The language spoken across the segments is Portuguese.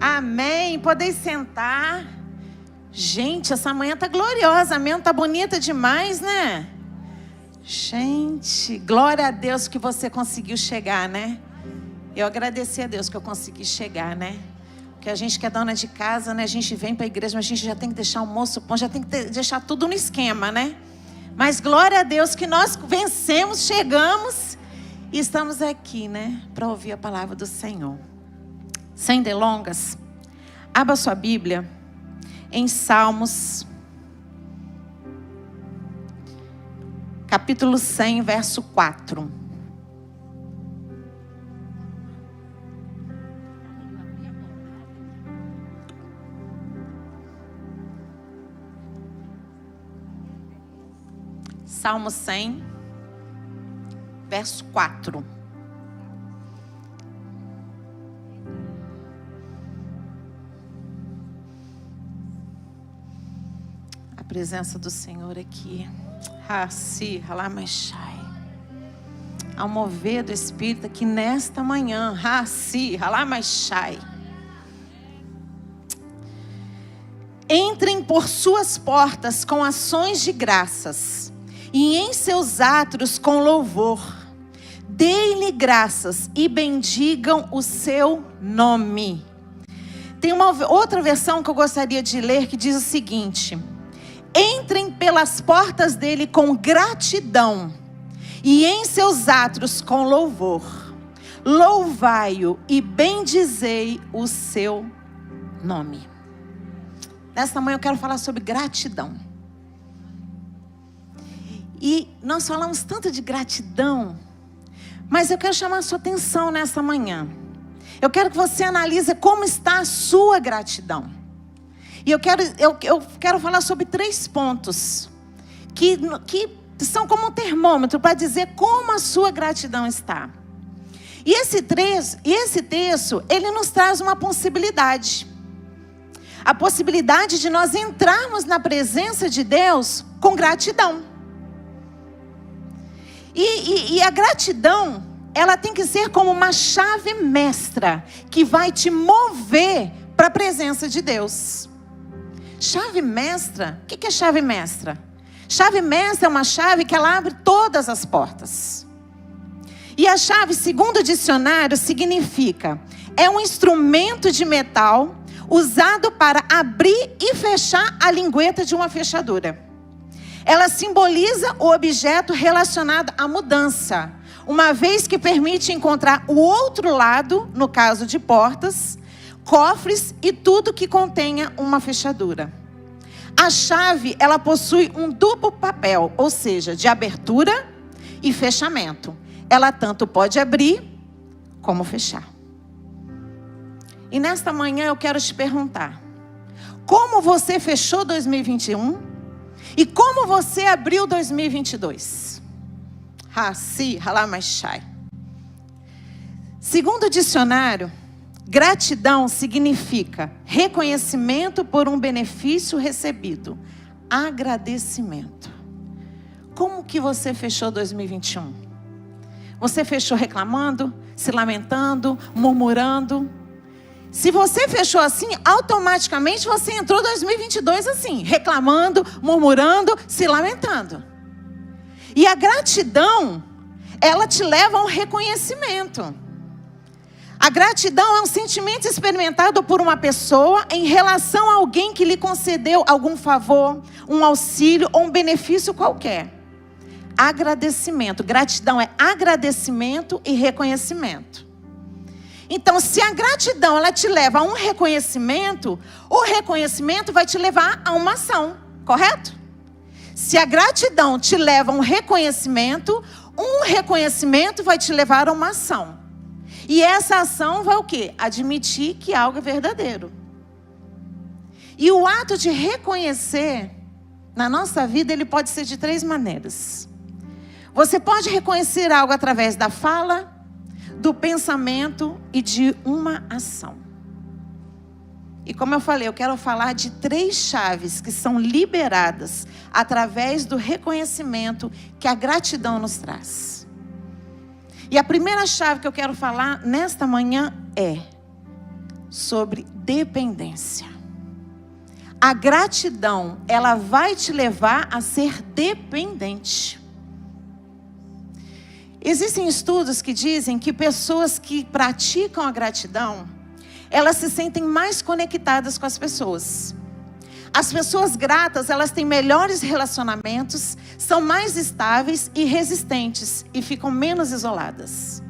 Amém. Podem sentar. Gente, essa manhã tá gloriosa. A manhã tá bonita demais, né? Gente, glória a Deus que você conseguiu chegar, né? Eu agradeci a Deus que eu consegui chegar, né? Porque a gente que é dona de casa, né? A gente vem para a igreja, mas a gente já tem que deixar o almoço, pão, já tem que deixar tudo no esquema, né? Mas glória a Deus que nós vencemos, chegamos e estamos aqui, né? Para ouvir a palavra do Senhor. Sem delongas, abra sua Bíblia em Salmos, capítulo 100, verso 4. Salmo 100, verso 4. A presença do Senhor aqui. Raci, Halamashai. Ao mover do Espírito aqui nesta manhã. Raci, Halamashai. Entrem por suas portas com ações de graças, e em seus átrios com louvor. Deem-lhe graças e bendigam o seu nome. Tem uma outra versão que eu gostaria de ler que diz o seguinte: entrem pelas portas dele com gratidão, e em seus átrios com louvor. Louvai-o e bendizei o seu nome. Nesta manhã eu quero falar sobre gratidão. E nós falamos tanto de gratidão, mas eu quero chamar a sua atenção nessa manhã. Eu quero que você analise como está a sua gratidão. E eu quero falar sobre 3 pontos que são como um termômetro para dizer como a sua gratidão está. E esse texto, ele nos traz uma possibilidade. A possibilidade de nós entrarmos na presença de Deus com gratidão. E a gratidão, ela tem que ser como uma chave mestra que vai te mover para a presença de Deus. Chave mestra? O que é chave mestra? Chave mestra é uma chave que ela abre todas as portas. E a chave, segundo o dicionário, significa: é um instrumento de metal usado para abrir e fechar a lingueta de uma fechadura. Ela simboliza o objeto relacionado à mudança, uma vez que permite encontrar o outro lado, no caso de portas, cofres e tudo que contenha uma fechadura. A chave, ela possui um duplo papel, ou seja, de abertura e fechamento. Ela tanto pode abrir como fechar. E nesta manhã eu quero te perguntar: como você fechou 2021? E como você abriu 2022? Raci, Halamashai. Segundo o dicionário, gratidão significa reconhecimento por um benefício recebido. Agradecimento. Como que você fechou 2021? Você fechou reclamando, se lamentando, murmurando? Se você fechou assim, automaticamente você entrou 2022 assim, reclamando, murmurando, se lamentando. E a gratidão, ela te leva a um reconhecimento. A gratidão é um sentimento experimentado por uma pessoa em relação a alguém que lhe concedeu algum favor, um auxílio ou um benefício qualquer. Agradecimento. Gratidão é agradecimento e reconhecimento. Então, se a gratidão ela te leva a um reconhecimento, o reconhecimento vai te levar a uma ação, correto? Se a gratidão te leva a um reconhecimento vai te levar a uma ação. E essa ação vai o quê? Admitir que algo é verdadeiro. E o ato de reconhecer, na nossa vida, ele pode ser de 3 maneiras. Você pode reconhecer algo através da fala, do pensamento e de uma ação. E como eu falei, eu quero falar de 3 chaves que são liberadas através do reconhecimento que a gratidão nos traz. E a primeira chave que eu quero falar nesta manhã é: sobre dependência. A gratidão, ela vai te levar a ser dependente. Existem estudos que dizem que pessoas que praticam a gratidão, elas se sentem mais conectadas com as pessoas. As pessoas gratas, elas têm melhores relacionamentos, são mais estáveis e resistentes e ficam menos isoladas.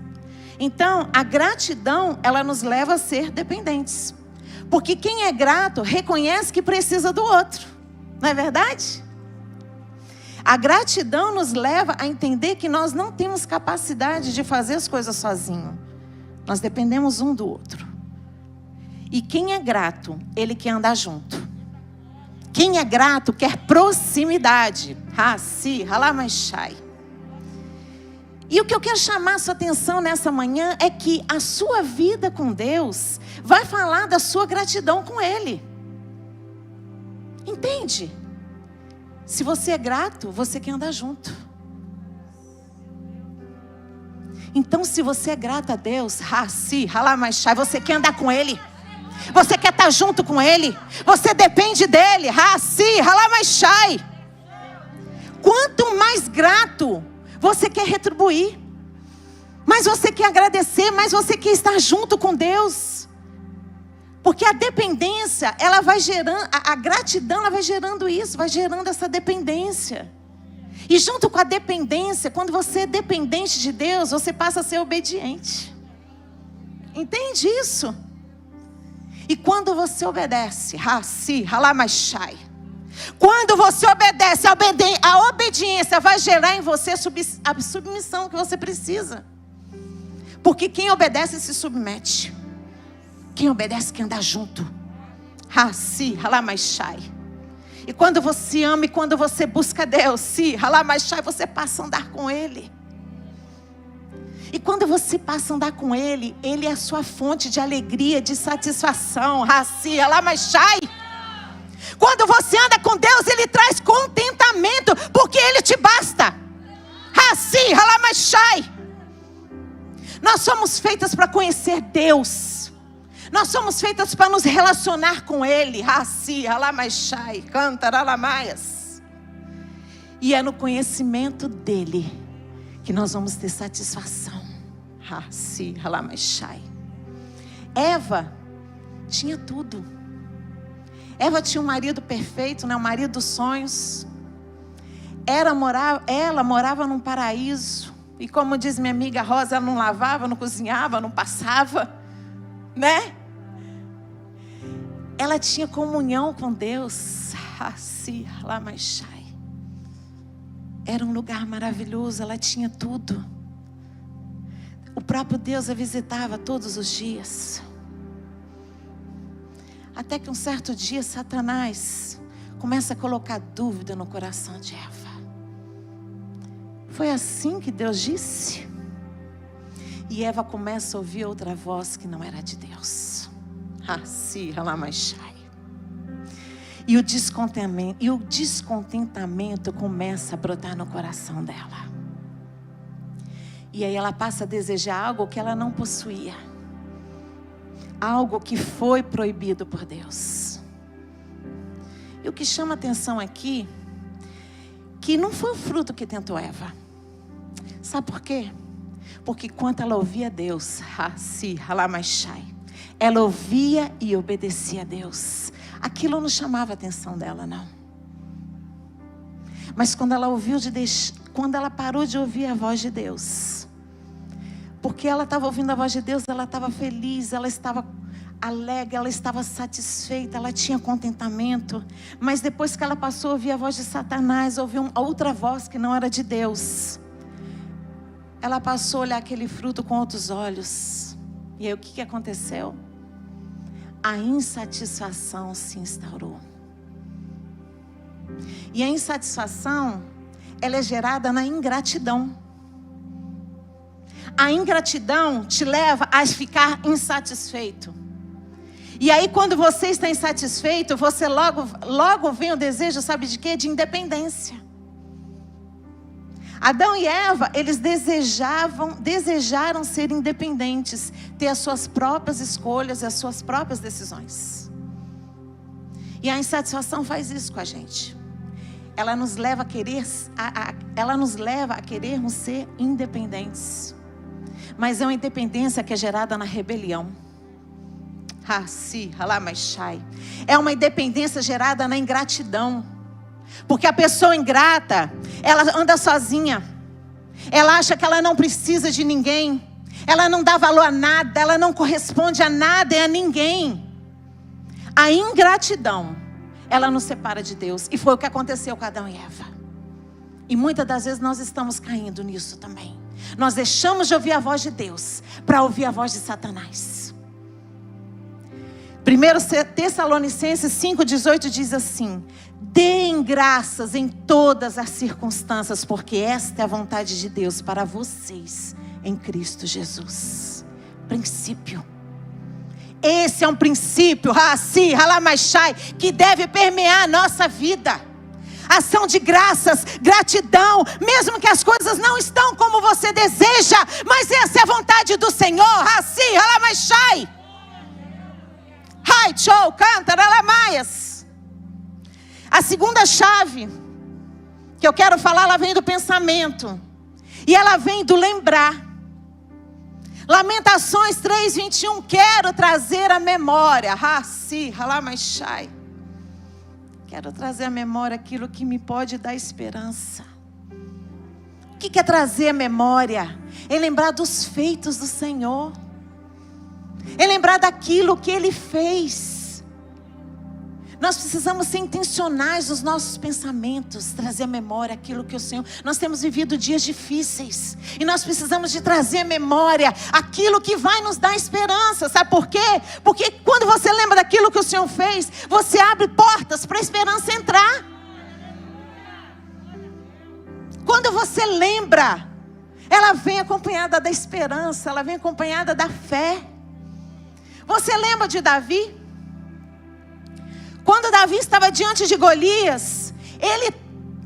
Então, a gratidão, ela nos leva a ser dependentes. Porque quem é grato reconhece que precisa do outro. Não é verdade? A gratidão nos leva a entender que nós não temos capacidade de fazer as coisas sozinhos. Nós dependemos um do outro. E quem é grato, ele quer andar junto. Quem é grato quer proximidade. Raci, Halamashai. E o que eu quero chamar a sua atenção nessa manhã é que a sua vida com Deus vai falar da sua gratidão com Ele. Entende? Se você é grato, você quer andar junto. Então, se você é grato a Deus, Raci, Halamashai, você quer andar com Ele. Você quer estar junto com Ele. Você depende dEle. Raci, Halamashai. Quanto mais grato, você quer retribuir. Mas você quer agradecer, mas você quer estar junto com Deus. Porque a dependência, ela vai gerando, a gratidão, ela vai gerando isso, vai gerando essa dependência. E junto com a dependência, quando você é dependente de Deus, você passa a ser obediente. Entende isso? E quando você obedece, Raci, Halamashai, quando você obedece, a obediência vai gerar em você a submissão que você precisa. Porque quem obedece se submete. Quem obedece quer andar junto. Raci, Halamashai. E quando você ama e quando você busca Deus, si, Halamashai, você passa a andar com Ele. E quando você passa a andar com Ele, Ele é a sua fonte de alegria, de satisfação. Raci, Halamashai. Quando você anda com Deus, Ele traz contentamento, porque Ele te basta. Raci, Halamashai. Nós somos feitas para conhecer Deus. Nós somos feitas para nos relacionar com Ele. Raci, Halamashai, Cantaralamaias. E é no conhecimento dEle que nós vamos ter satisfação. Raci, Halamashai. Eva tinha tudo. Eva tinha um marido perfeito, né? Um marido dos sonhos. Ela morava num paraíso. E como diz minha amiga Rosa, ela não lavava, não cozinhava, não passava, né? Ela tinha comunhão com Deus. Raci, Halamashai. Era um lugar maravilhoso, ela tinha tudo. O próprio Deus a visitava todos os dias. Até que um certo dia Satanás começa a colocar dúvida no coração de Eva. Foi assim que Deus disse? E Eva começa a ouvir outra voz que não era de Deus. Raci, Halamashai. E o descontentamento começa a brotar no coração dela. E aí ela passa a desejar algo que ela não possuía. Algo que foi proibido por Deus. E o que chama atenção aqui, que não foi o fruto que tentou Eva. Sabe por quê? Porque quando ela ouvia Deus, Raci, Halamashai, ela ouvia e obedecia a Deus. Aquilo não chamava a atenção dela, não. Mas quando ela parou de ouvir a voz de Deus, porque ela estava ouvindo a voz de Deus, ela estava feliz, ela estava alegre, ela estava satisfeita, ela tinha contentamento. Mas depois que ela passou a ouvir a voz de Satanás, ouviu outra voz que não era de Deus, ela passou a olhar aquele fruto com outros olhos. E aí o que aconteceu? A insatisfação se instaurou. E a insatisfação, ela é gerada na ingratidão. A ingratidão te leva a ficar insatisfeito. E aí quando você está insatisfeito, você logo vem o desejo, sabe de quê? De independência. Adão e Eva, eles desejaram ser independentes, ter as suas próprias escolhas e as suas próprias decisões. E a insatisfação faz isso com a gente. Ela nos leva a querermos ser independentes. Mas é uma independência que é gerada na rebelião. É uma independência gerada na ingratidão. Porque a pessoa ingrata, ela anda sozinha. Ela acha que ela não precisa de ninguém. Ela não dá valor a nada. Ela não corresponde a nada e a ninguém. A ingratidão, ela nos separa de Deus. E foi o que aconteceu com Adão e Eva. E muitas das vezes nós estamos caindo nisso também. Nós deixamos de ouvir a voz de Deus para ouvir a voz de Satanás. 1 Tessalonicenses 5,18 diz assim: deem graças em todas as circunstâncias, porque esta é a vontade de Deus para vocês em Cristo Jesus. Princípio. Esse é um princípio, que deve permear a nossa vida. Ação de graças, gratidão, mesmo que as coisas não estão como você deseja, mas essa é a vontade do Senhor. A segunda chave que eu quero falar, ela vem do pensamento. E ela vem do lembrar. Lamentações 3:21, quero trazer a memória. Quero trazer à memória aquilo que me pode dar esperança. O que é trazer a memória? É lembrar dos feitos do Senhor. É lembrar daquilo que Ele fez. Nós precisamos ser intencionais nos nossos pensamentos, trazer à memória aquilo que o Senhor... Nós temos vivido dias difíceis, e nós precisamos de trazer à memória aquilo que vai nos dar esperança. Sabe por quê? Porque quando você lembra daquilo que o Senhor fez, você abre portas para a esperança entrar. Quando você lembra, ela vem acompanhada da esperança, ela vem acompanhada da fé. Você lembra de Davi? Quando Davi estava diante de Golias, ele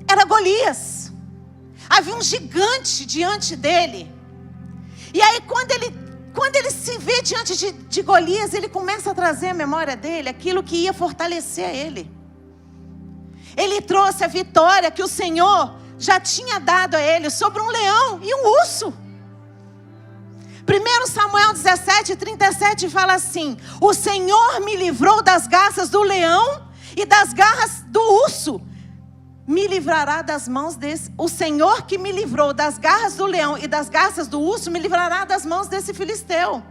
era Golias. Havia um gigante diante dele. E aí quando ele se vê diante de Golias, ele começa a trazer à memória dele aquilo que ia fortalecer ele. Ele trouxe a vitória que o Senhor já tinha dado a ele sobre um leão e um urso. 1 Samuel 17:37 fala assim: o Senhor me livrou das garras do leão e das garras do urso. Me livrará das mãos desse. O Senhor que me livrou das garras do leão e das garras do urso, me livrará das mãos desse filisteu.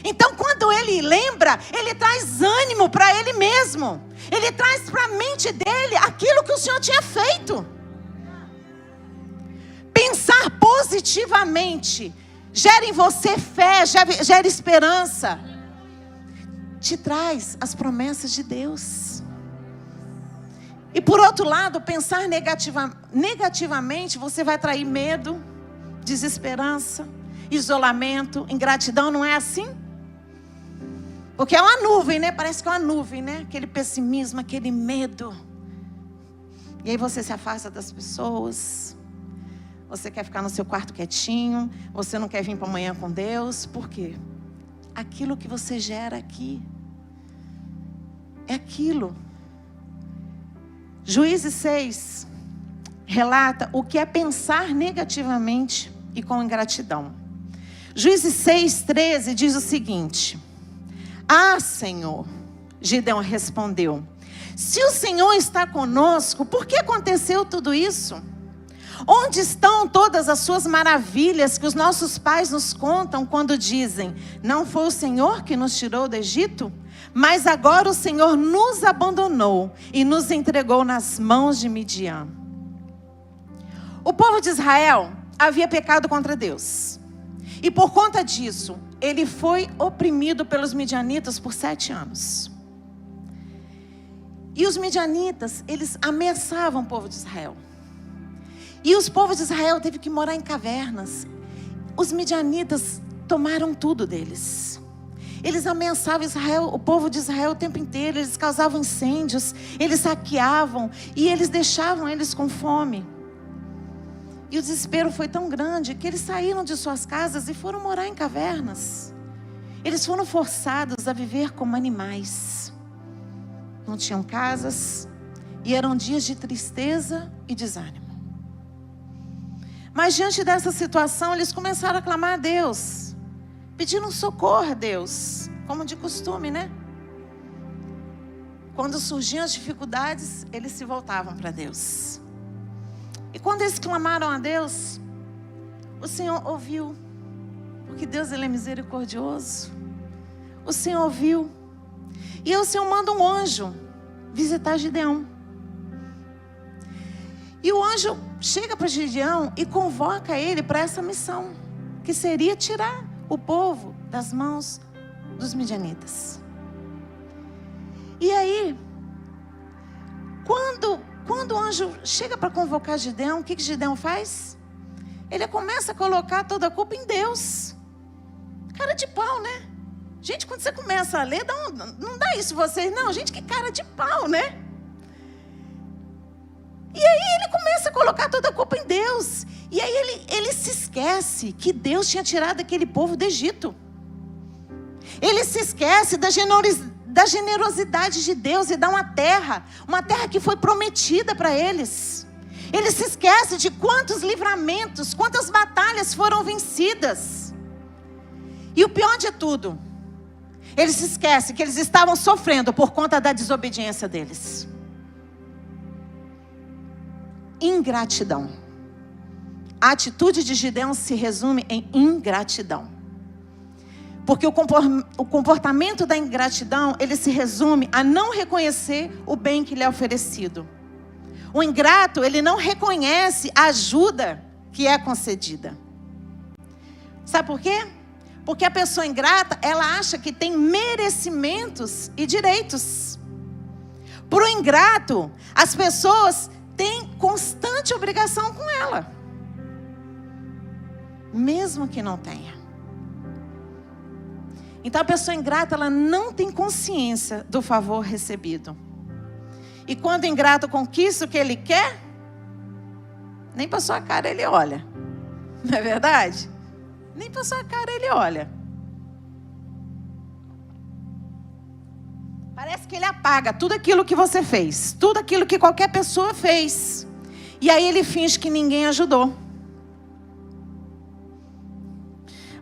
Então quando ele lembra, ele traz ânimo para ele mesmo. Ele traz para a mente dele aquilo que o Senhor tinha feito. Pensar positivamente gera em você fé, gera esperança. Te traz as promessas de Deus. E por outro lado, pensar negativamente, você vai atrair medo, desesperança, isolamento, ingratidão. Não é assim? Porque é uma nuvem, né? Parece que é uma nuvem, né? Aquele pessimismo, aquele medo. E aí você se afasta das pessoas. Você quer ficar no seu quarto quietinho. Você não quer vir para amanhã com Deus. Por quê? Aquilo que você gera aqui é aquilo. Juízes 6 relata o que é pensar negativamente e com ingratidão. Juízes 6:13 diz o seguinte: ah, Senhor, Gideão respondeu, se o Senhor está conosco, por que aconteceu tudo isso? Onde estão todas as suas maravilhas que os nossos pais nos contam quando dizem, não foi o Senhor que nos tirou do Egito? Mas agora o Senhor nos abandonou e nos entregou nas mãos de Midian. O povo de Israel havia pecado contra Deus. E por conta disso, ele foi oprimido pelos midianitas por 7 anos. E os midianitas, eles ameaçavam o povo de Israel. E os povos de Israel teve que morar em cavernas. Os midianitas tomaram tudo deles. Eles ameaçavam Israel, o povo de Israel o tempo inteiro. Eles causavam incêndios, eles saqueavam e eles deixavam eles com fome. E o desespero foi tão grande que eles saíram de suas casas e foram morar em cavernas. Eles foram forçados a viver como animais. Não tinham casas e eram dias de tristeza e desânimo. Mas diante dessa situação, eles começaram a clamar a Deus, pedindo socorro a Deus, como de costume, né? Quando surgiam as dificuldades, eles se voltavam para Deus. E quando eles clamaram a Deus, o Senhor ouviu, porque Deus ele é misericordioso. O Senhor ouviu, e o Senhor manda um anjo visitar Gideão. E o anjo chega para Gideão e convoca ele para essa missão, que seria tirar o povo das mãos dos midianitas. E aí, quando o anjo chega para convocar Gideão, o que Gideão faz? Ele começa a colocar toda a culpa em Deus. Cara de pau, né? Gente, quando você começa a ler, não dá isso vocês, não. Gente, que cara de pau, né? E aí ele começa a colocar toda a culpa em Deus. E aí ele se esquece que Deus tinha tirado aquele povo do Egito. Ele se esquece da generosidade de Deus e dá uma terra que foi prometida para eles. Ele se esquece de quantos livramentos, quantas batalhas foram vencidas. E o pior de tudo, ele se esquece que eles estavam sofrendo por conta da desobediência deles. Ingratidão. A atitude de Gideão se resume em ingratidão. Porque o comportamento da ingratidão, ele se resume a não reconhecer o bem que lhe é oferecido. O ingrato, ele não reconhece a ajuda que é concedida. Sabe por quê? Porque a pessoa ingrata, ela acha que tem merecimentos e direitos. Para o ingrato, as pessoas têm constante obrigação com ela, mesmo que não tenha. Então a pessoa ingrata, ela não tem consciência do favor recebido. E quando o ingrato conquista o que ele quer, nem para sua cara ele olha. Não é verdade? Nem para sua cara ele olha. Parece que ele apaga tudo aquilo que você fez, tudo aquilo que qualquer pessoa fez. E aí ele finge que ninguém ajudou.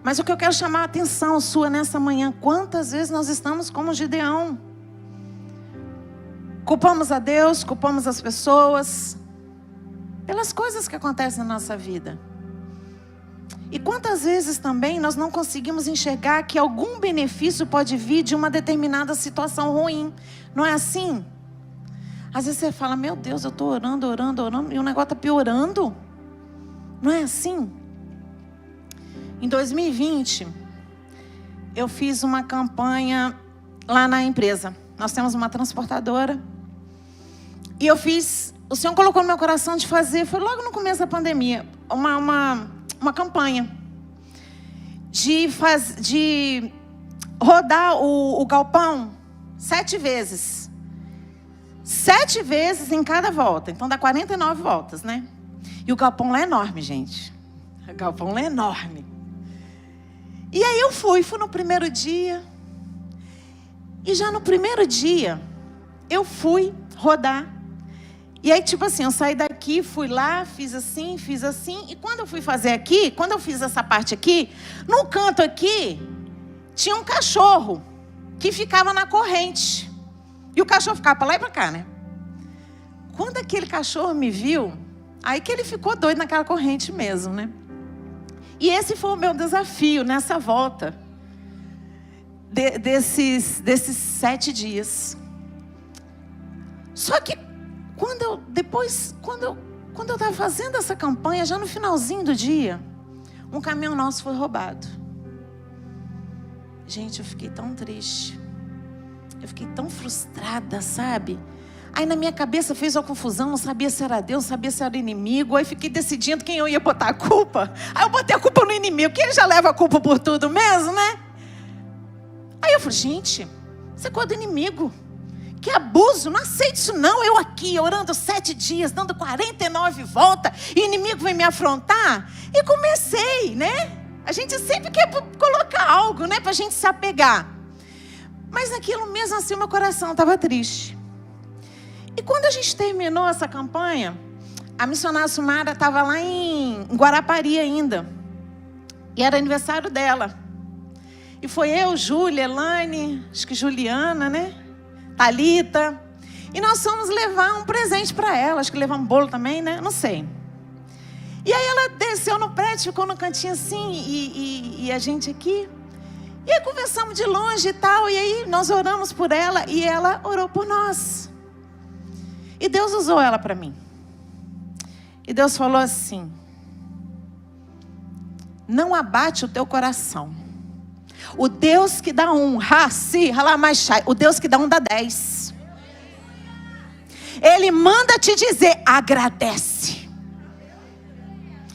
Mas o que eu quero chamar a atenção sua nessa manhã, quantas vezes nós estamos como Gideão? Culpamos a Deus, culpamos as pessoas, pelas coisas que acontecem na nossa vida. E quantas vezes também nós não conseguimos enxergar que algum benefício pode vir de uma determinada situação ruim. Não é assim? Às vezes você fala, meu Deus, eu estou orando, e o negócio está piorando. Não é assim? Em 2020, eu fiz uma campanha lá na empresa. Nós temos uma transportadora. E eu fiz, o Senhor colocou no meu coração de fazer, foi logo no começo da pandemia, uma campanha de rodar o galpão 7 vezes. 7 vezes em cada volta. Então dá 49 voltas, né? E o galpão lá é enorme, gente. O galpão lá é enorme. E aí eu fui no primeiro dia. E já no primeiro dia, eu fui rodar. E aí, tipo assim, eu saí daqui, fui lá, fiz assim. E quando eu fui fazer aqui, quando eu fiz essa parte aqui, no canto aqui, tinha um cachorro que ficava na corrente. E o cachorro ficava para lá e para cá, né? Quando aquele cachorro me viu, aí que ele ficou doido naquela corrente mesmo, né? E esse foi o meu desafio nessa volta desses 7 dias. Só que quando eu estava fazendo essa campanha, já no finalzinho do dia, um caminhão nosso foi roubado. Gente, eu fiquei tão triste. Eu fiquei tão frustrada, sabe? Aí na minha cabeça fez uma confusão, não sabia se era Deus, não sabia se era inimigo. Aí fiquei decidindo quem eu ia botar a culpa. Aí eu botei a culpa no inimigo, que ele já leva a culpa por tudo mesmo, né? Aí eu falei, gente, isso é coisa do inimigo. Que abuso, não aceito isso não. Eu aqui orando 7 dias, dando 49 voltas, e o inimigo vem me afrontar. E comecei, né? A gente sempre quer colocar algo, né? Pra gente se apegar. Mas naquilo mesmo assim, meu coração estava triste. E quando a gente terminou essa campanha, a missionária Sumara estava lá em Guarapari ainda. E era aniversário dela. E foi eu, Júlia, Elane, acho que Juliana, né? Thalita. E nós fomos levar um presente para ela. Acho que levar um bolo também, né? Não sei. E aí ela desceu no prédio, ficou no cantinho assim, e a gente aqui. E aí conversamos de longe e tal. E aí nós oramos por ela e ela orou por nós. E Deus usou ela para mim. E Deus falou assim: não abate o teu coração. O Deus que dá 1, o Deus que dá 1 dá 10. Ele manda te dizer: agradece.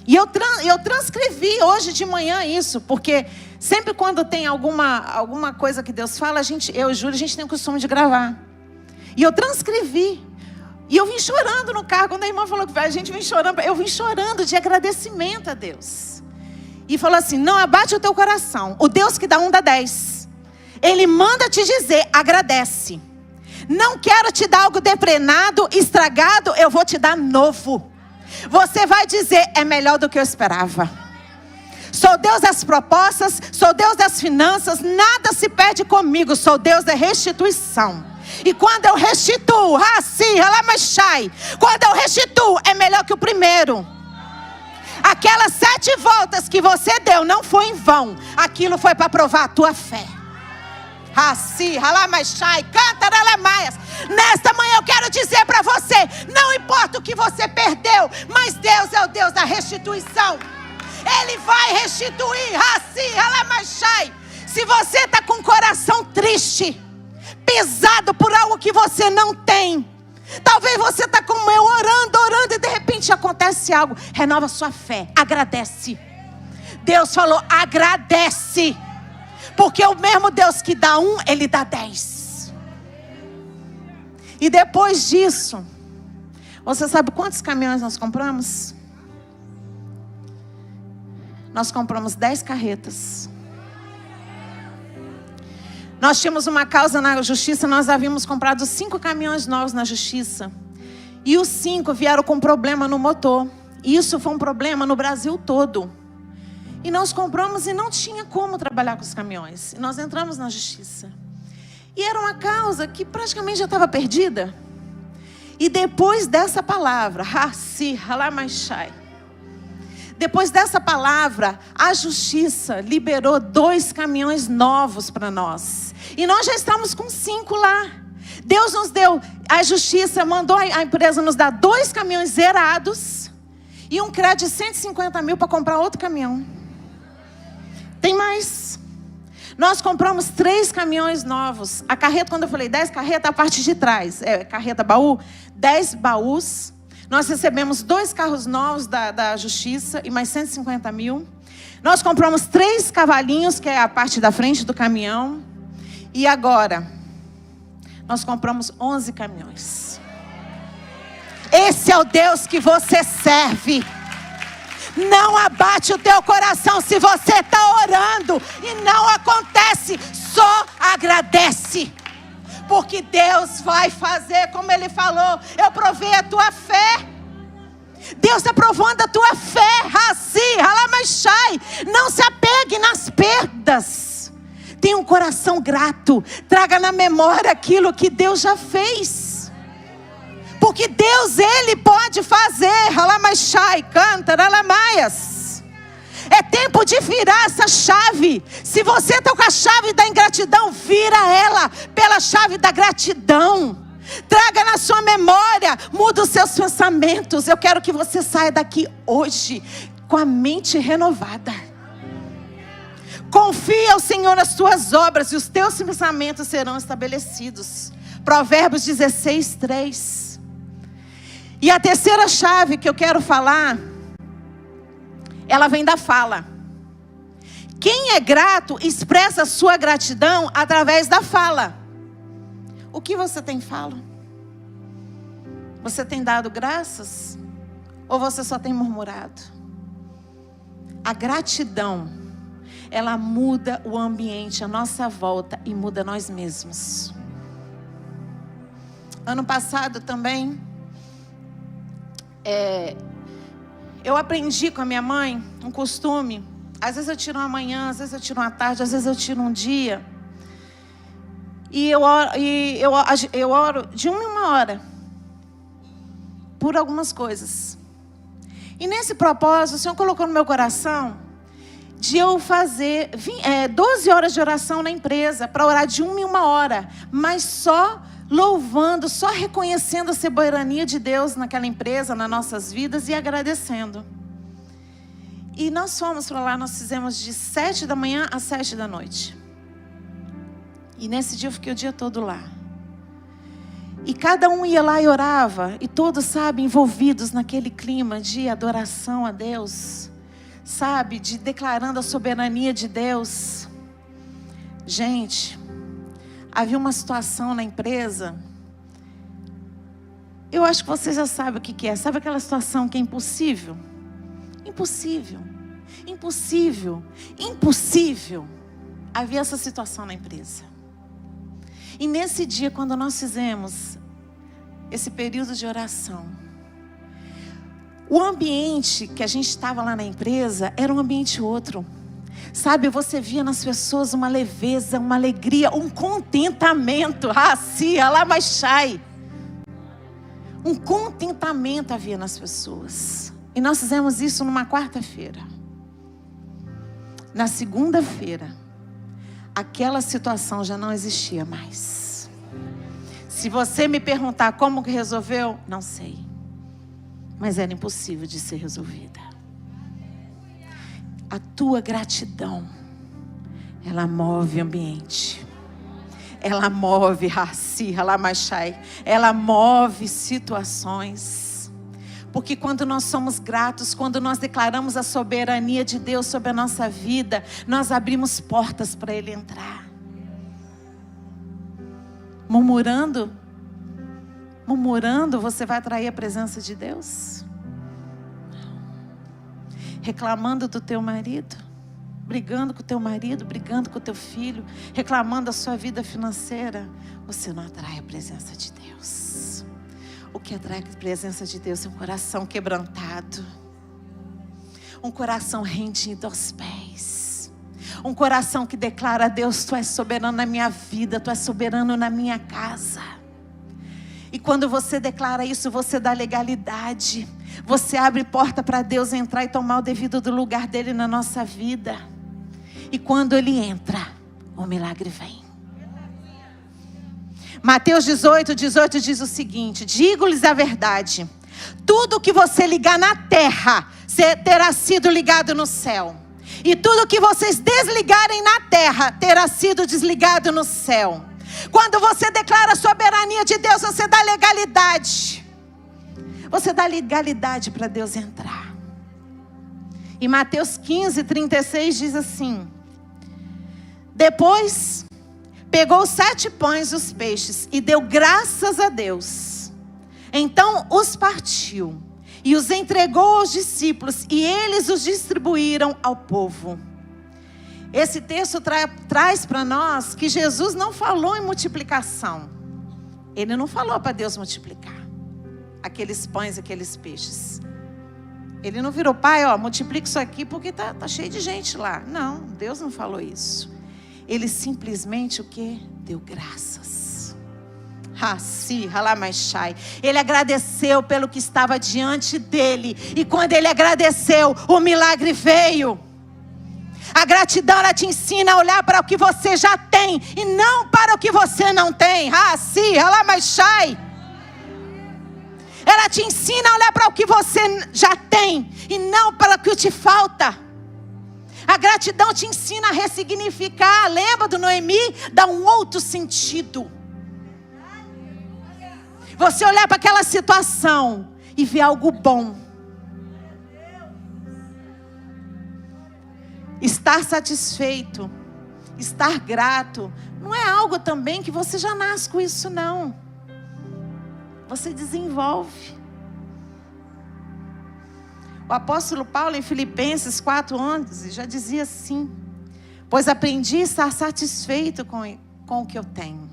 E eu transcrevi hoje de manhã isso, porque sempre quando tem alguma coisa que Deus fala, eu e Júlia, a gente tem o costume de gravar. E eu transcrevi. E eu vim chorando no carro, quando a irmã falou que a gente vem chorando, eu vim chorando de agradecimento a Deus. E falou assim: não abate o teu coração. O Deus que dá 1 dá 10. Ele manda te dizer: agradece. Não quero te dar algo deprenado, estragado, eu vou te dar novo. Você vai dizer: é melhor do que eu esperava. Sou Deus das propostas, sou Deus das finanças, nada se perde comigo, sou Deus da restituição. E quando eu restituo, quando eu restituo, é melhor que o primeiro. Aquelas 7 voltas que você deu não foi em vão. Aquilo foi para provar a tua fé. Nesta manhã eu quero dizer para você: não importa o que você perdeu, mas Deus é o Deus da restituição. Ele vai restituir. Se você está com o coração triste, pesado por algo que você não tem, talvez você está como eu, orando, e de repente acontece algo. Renova sua fé, agradece. Deus falou: agradece. Porque o mesmo Deus que dá 1, Ele dá 10. E depois disso, você sabe quantos caminhões nós compramos? Nós compramos 10 carretas. Nós tínhamos uma causa na justiça, nós havíamos comprado 5 caminhões novos na justiça. E os 5 vieram com problema no motor. E isso foi um problema no Brasil todo. E nós compramos e não tinha como trabalhar com os caminhões. E nós entramos na justiça. E era uma causa que praticamente já estava perdida. E depois dessa palavra, depois dessa palavra, a justiça liberou 2 caminhões novos para nós. E nós já estamos com 5 lá. Deus nos deu, a justiça mandou a empresa nos dar 2 caminhões zerados e um crédito de 150 mil para comprar outro caminhão. Tem mais. Nós compramos 3 caminhões novos. A carreta, quando eu falei 10 carretas, a parte de trás, carreta baú, 10 baús. Nós recebemos 2 carros novos da justiça e mais 150 mil. Nós compramos 3 cavalinhos, que é a parte da frente do caminhão. E agora, nós compramos 11 caminhões. Esse é o Deus que você serve. Não abate o teu coração se você está orando e não acontece. Só agradece. Porque Deus vai fazer como Ele falou. Eu provei a tua fé. Deus está provando a tua fé. Não se apegue nas perdas. Tenha um coração grato. Traga na memória aquilo que Deus já fez. Porque Deus, Ele pode fazer. É tempo de virar essa chave. Se você está com a chave da ingratidão, vira ela pela chave da gratidão. Traga na sua memória, muda os seus pensamentos. Eu quero que você saia daqui hoje com a mente renovada. Confia ao Senhor as tuas obras e os teus pensamentos serão estabelecidos. Provérbios 16, 3. E a terceira chave que eu quero falar, ela vem da fala. Quem é grato expressa sua gratidão através da fala. O que você tem falado? Você tem dado graças? Ou você só tem murmurado? A gratidão, ela muda o ambiente à nossa volta e muda nós mesmos. Ano passado também, eu aprendi com a minha mãe um costume. Às vezes eu tiro uma manhã, às vezes eu tiro uma tarde, às vezes eu tiro um dia. E eu oro de 1 em 1 hora por algumas coisas. E nesse propósito, o Senhor colocou no meu coração de eu fazer 12 horas de oração na empresa, para orar de 1 em 1 hora, mas só louvando, só reconhecendo a soberania de Deus naquela empresa, nas nossas vidas e agradecendo. E nós fomos para lá, nós fizemos de 7 da manhã às 7 da noite. E nesse dia eu fiquei o dia todo lá. E cada um ia lá e orava, e todos, sabe, envolvidos naquele clima de adoração a Deus, sabe, de declarando a soberania de Deus. Gente, havia uma situação na empresa, eu acho que você já sabe o que é. Sabe aquela situação que é impossível? Impossível, impossível, impossível. Havia essa situação na empresa. E nesse dia, quando nós fizemos esse período de oração, o ambiente que a gente estava lá na empresa era um ambiente outro. Sabe, você via nas pessoas uma leveza, uma alegria, um contentamento. Um contentamento havia nas pessoas. E nós fizemos isso numa quarta-feira. Na segunda-feira, aquela situação já não existia mais. Se você me perguntar como que resolveu, não sei. Mas era impossível de ser resolvida. A tua gratidão, ela move o ambiente. Ela move ela move situações. Porque quando nós somos gratos, quando nós declaramos a soberania de Deus sobre a nossa vida, nós abrimos portas para Ele entrar. Murmurando, você vai atrair a presença de Deus? Reclamando do teu marido, brigando com o teu marido, brigando com o teu filho, reclamando da sua vida financeira, você não atrai a presença de Deus. O que atrai a presença de Deus é um coração quebrantado, um coração rendido aos pés, um coração que declara a Deus: Tu és soberano na minha vida, Tu és soberano na minha casa. E quando você declara isso, você dá legalidade, você abre porta para Deus entrar e tomar o devido do lugar dele na nossa vida. E quando Ele entra, o milagre vem. Mateus 18 diz o seguinte: digo-lhes a verdade, tudo que você ligar na terra terá sido ligado no céu, e tudo que vocês desligarem na terra terá sido desligado no céu. Quando você declara a soberania de Deus, você dá legalidade. Você dá legalidade para Deus entrar. E Mateus 15:36 diz assim: depois pegou os 7 pães e os peixes e deu graças a Deus. Então os partiu e os entregou aos discípulos, e eles os distribuíram ao povo. Esse texto traz para nós que Jesus não falou em multiplicação. Ele não falou para Deus multiplicar aqueles pães, aqueles peixes. Ele não virou: pai, multiplica isso aqui porque tá cheio de gente lá. Não, Deus não falou isso. Ele simplesmente o quê? Deu graças. Ele agradeceu pelo que estava diante dele. E quando ele agradeceu, o milagre veio. A gratidão, ela te ensina a olhar para o que você já tem e não para o que você não tem. Ela te ensina a olhar para o que você já tem e não para o que te falta. A gratidão te ensina a ressignificar. Lembra do Noemi? Dá um outro sentido. Você olhar para aquela situação e ver algo bom. Estar satisfeito estar grato, não é algo também que você já nasce com isso, não. Você desenvolve. O apóstolo Paulo, em Filipenses 4:11, já dizia assim: pois aprendi a estar satisfeito com o que eu tenho.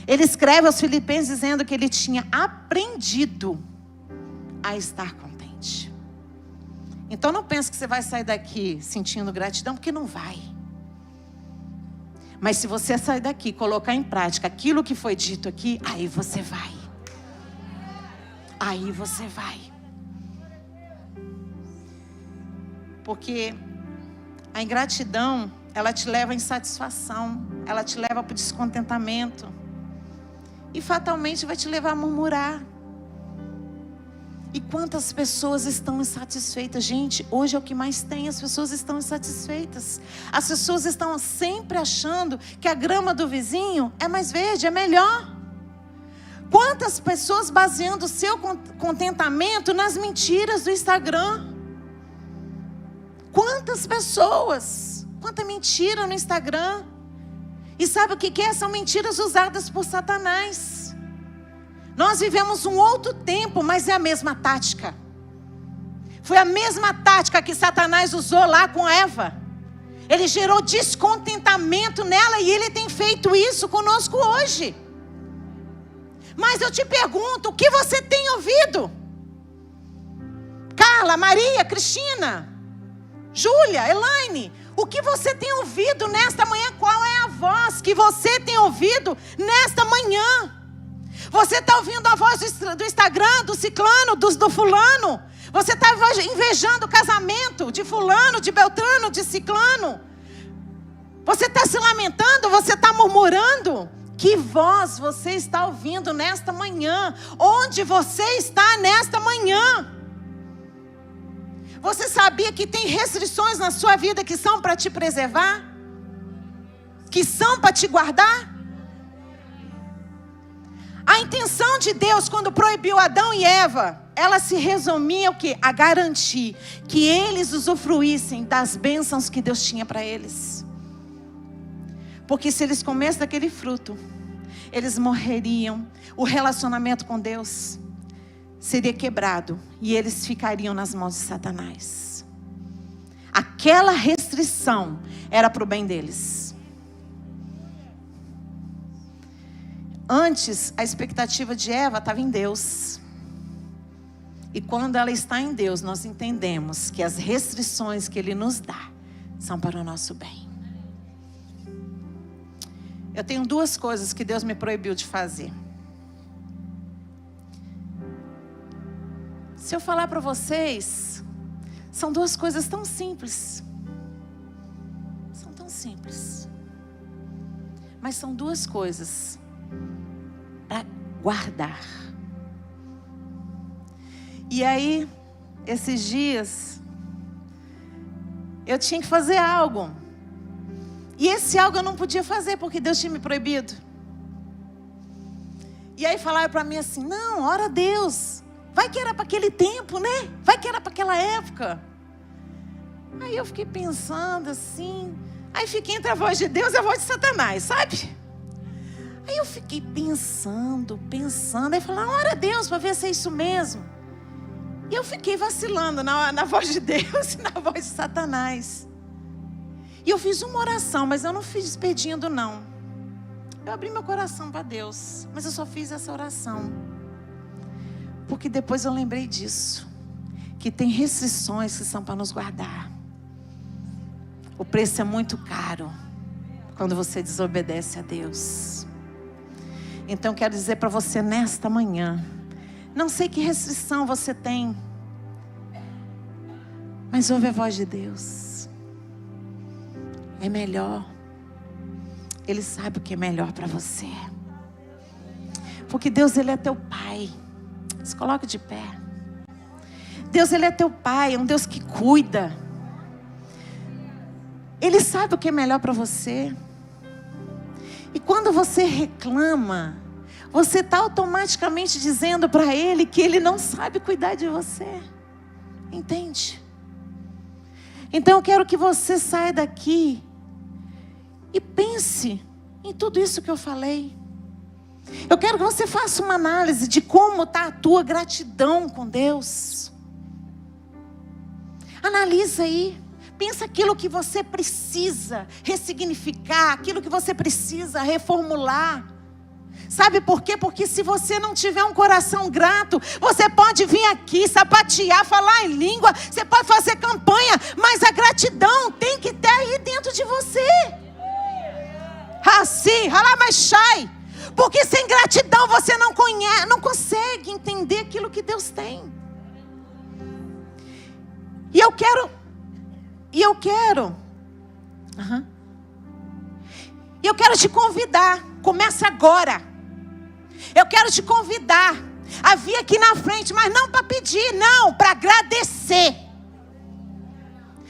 Ele escreve aos Filipenses dizendo que ele tinha aprendido a estar contente. Então não pense que você vai sair daqui sentindo gratidão, porque não vai. Mas se você sair daqui e colocar em prática aquilo que foi dito aqui, aí você vai. Aí você vai. Porque a ingratidão, ela te leva à insatisfação, ela te leva para o descontentamento. E fatalmente vai te levar a murmurar. E quantas pessoas estão insatisfeitas? Gente, hoje é o que mais tem, as pessoas estão insatisfeitas. As pessoas estão sempre achando que a grama do vizinho é mais verde, é melhor. Quantas pessoas baseando o seu contentamento nas mentiras do Instagram? Quantas pessoas? Quanta mentira no Instagram. E sabe o que é? São mentiras usadas por Satanás. Nós vivemos um outro tempo, mas é a mesma tática. Foi a mesma tática que Satanás usou lá com Eva. Ele gerou descontentamento nela e ele tem feito isso conosco hoje. Mas eu te pergunto, o que você tem ouvido? Carla, Maria, Cristina, Júlia, Elaine, o que você tem ouvido nesta manhã? Qual é a voz que você tem ouvido nesta manhã? Você está ouvindo a voz do Instagram, do ciclano, do fulano? Você está invejando o casamento de fulano, de beltrano, de ciclano? Você está se lamentando? Você está murmurando? Que voz você está ouvindo nesta manhã? Onde você está nesta manhã? Você sabia que tem restrições na sua vida que são para te preservar? Que são para te guardar? A intenção de Deus quando proibiu Adão e Eva, ela se resumia o quê? A garantir que eles usufruíssem das bênçãos que Deus tinha para eles. Porque se eles comessem daquele fruto, eles morreriam. O relacionamento com Deus seria quebrado e eles ficariam nas mãos de Satanás. Aquela restrição era para o bem deles. Antes, a expectativa de Eva estava em Deus. E quando ela está em Deus, nós entendemos que as restrições que Ele nos dá são para o nosso bem. Eu tenho duas coisas que Deus me proibiu de fazer. Se eu falar para vocês, são duas coisas tão simples. São tão simples. Mas são duas coisas para guardar. E aí, esses dias, eu tinha que fazer algo. E esse algo eu não podia fazer, porque Deus tinha me proibido. E aí falaram para mim assim, não, ora a Deus. Vai que era para aquele tempo, né? Vai que era para aquela época. Aí eu fiquei pensando assim. Aí fiquei entre a voz de Deus e a voz de Satanás, sabe? Aí eu fiquei pensando. Aí falaram, ora a Deus para ver se é isso mesmo. E eu fiquei vacilando na voz de Deus e na voz de Satanás. E eu fiz uma oração, mas eu não fiz pedindo não. Eu abri meu coração para Deus, mas eu só fiz essa oração. Porque depois eu lembrei disso. Que tem restrições que são para nos guardar. O preço é muito caro quando você desobedece a Deus. Então quero dizer para você nesta manhã, não sei que restrição você tem, mas ouve a voz de Deus. É melhor. Ele sabe o que é melhor para você. Porque Deus, Ele é teu Pai. Se coloque de pé. Deus, Ele é teu Pai, é um Deus que cuida. Ele sabe o que é melhor para você. E quando você reclama, você está automaticamente dizendo para Ele que Ele não sabe cuidar de você. Entende? Então eu quero que você saia daqui E pense em tudo isso que eu falei. Eu quero que você faça uma análise de como está a tua gratidão com Deus. Analisa aí. Pensa aquilo que você precisa ressignificar, aquilo que você precisa reformular. Sabe por quê? Porque se você não tiver um coração grato, você pode vir aqui, sapatear, falar em língua, você pode fazer campanha, mas a gratidão tem que ter aí dentro de você. Assim, Halamashai. Porque sem gratidão você não consegue entender aquilo que Deus tem. E eu quero te convidar. Começa agora. Eu quero te convidar a vir aqui na frente, mas não para pedir, não, para agradecer.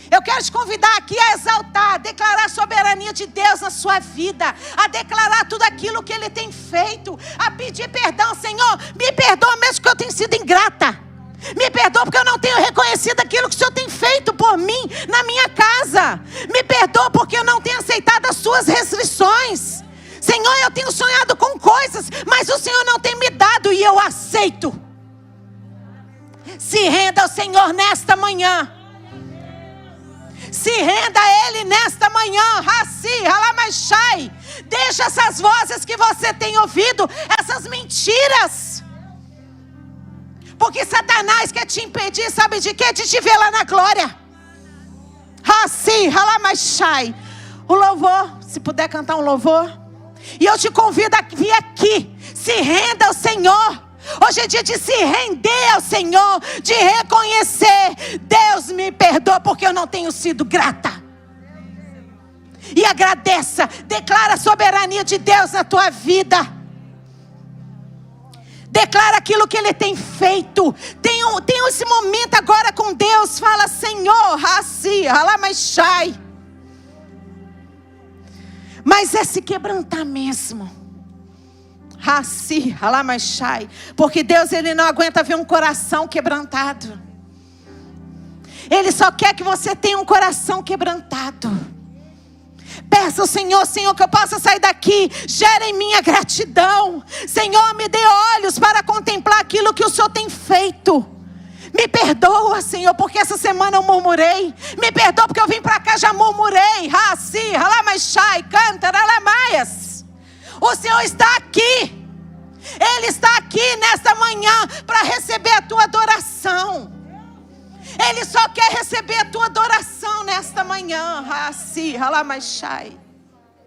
Eu quero te convidar aqui a exaltar, a declarar a soberania de Deus na sua vida, a declarar tudo aquilo que Ele tem feito, a pedir perdão. Senhor, me perdoa mesmo que eu tenha sido ingrata. Me perdoa porque eu não tenho reconhecido aquilo que o Senhor tem feito por mim na minha casa. Me perdoa porque eu não tenho aceitado as suas restrições. Senhor, eu tenho sonhado com coisas, mas o Senhor não tem me dado e eu aceito. Se renda ao Senhor nesta manhã. Se renda a Ele nesta manhã. Raci, Halamashai. Deixa essas vozes que você tem ouvido, essas mentiras. Porque Satanás quer te impedir, sabe de quê? De te ver lá na glória. Raci, Halamashai. O louvor, se puder cantar um louvor. E eu te convido a vir aqui. Se renda ao Senhor. Hoje é dia de se render ao Senhor, de reconhecer: Deus me perdoa porque eu não tenho sido grata. E agradeça, declara a soberania de Deus na tua vida. Declara aquilo que Ele tem feito. Tenha esse momento agora com Deus. Fala: Senhor, Raci, Halamashai. Mas é se quebrantar mesmo. Raci, Halamashai. Porque Deus, Ele não aguenta ver um coração quebrantado. Ele só quer que você tenha um coração quebrantado. Peça ao Senhor: Senhor, que eu possa sair daqui, gera em mim a gratidão. Senhor, me dê olhos para contemplar aquilo que o Senhor tem feito. Me perdoa, Senhor, porque essa semana eu murmurei. Me perdoa porque eu vim para cá, já murmurei. Raci, Halamashai, canta, Halamaias. O Senhor está aqui. Ele está aqui nesta manhã para receber a tua adoração. Ele só quer receber a tua adoração nesta manhã. Raci, Halamashai.